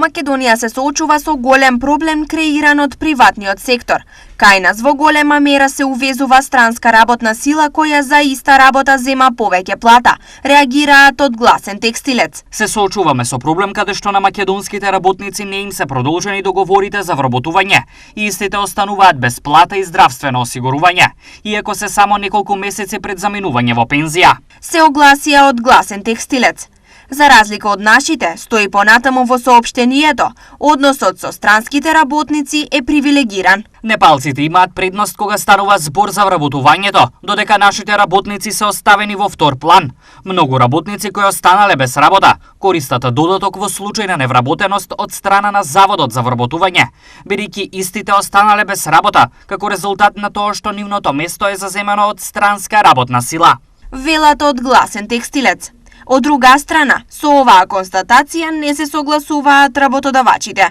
Македонија се соочува со голем проблем креиран од приватниот сектор. Кај нас во голема мера се увезува странска работна сила која за иста работа зема повеќе плата, реагираат од Гласен текстилец. Се соочуваме со проблем каде што на македонските работници не им се продолжени договорите за вработување и истите остануваат без плата и здравствено осигурување, иако се само неколку месеци пред заминување во пензија. Се огласија од Гласен текстилец. За разлика од нашите, стои понатаму во соопштението, односот со странските работници е привилегиран. Непалците имаат предност кога станува збор за вработувањето, додека нашите работници се оставени во втор план. Многу работници кои останале без работа користат додаток во случај на невработеност од страна на Заводот за вработување, бидејќи истите останале без работа како резултат на тоа што нивното место е заземено од странска работна сила. Велат од Гласен текстилец. Од друга страна, со оваа констатација не се согласуваат работодавачите.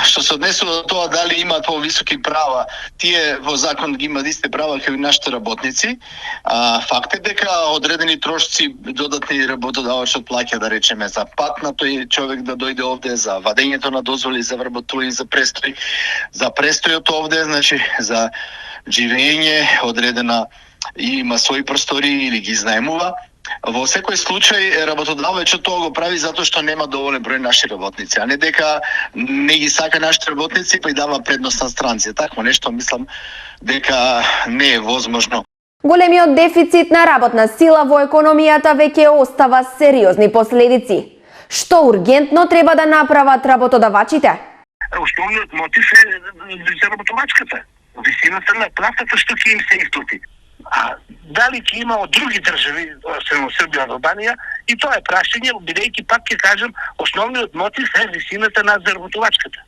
Што се однесува до тоа дали имаат повисоки права, тие во закон ги имаат исти права како и нашите работници. Факт е дека одредени трошци додатни работодавачот плаќа, да речеме, за пат на тој човек да дојде овде, за вадењето на дозволи за вработување, за престојот овде, значи за живење одредена има своји простори или ги знаемува. Во секој случај работодавачот тоа го прави затоа што нема доволен број наши работници, а не дека не ги сака нашите работници па и дава предност на странци. Такво нешто мислам дека не е возможно. Големиот дефицит на работна сила во економијата веќе остава сериозни последици. Што ургентно треба да направат работодавачите? Основниот мотив е заработувачката. Висината на платата што ќе им се исплати. А дали ќе има од други држави, освен Србија и Албанија, и тоа е прашање, бидејќи пак ќе кажам, основниот мотив е висината на заработувачката.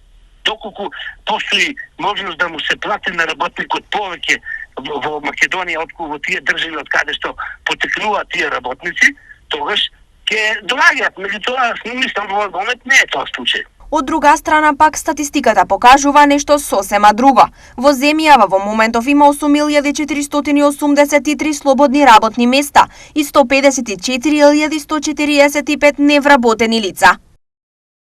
Доколку постои можност да му се плати на работникот повеќе во Македонија отколку во тие држави од каде што потекнуваат тие работници, тогаш ќе доаѓаат. Меѓутоа, мислам во овој момент не е тоа случај. Од друга страна пак статистиката покажува нешто сосема друго. Во земјава во моментов има 8483 слободни работни места и 154.145 невработени лица.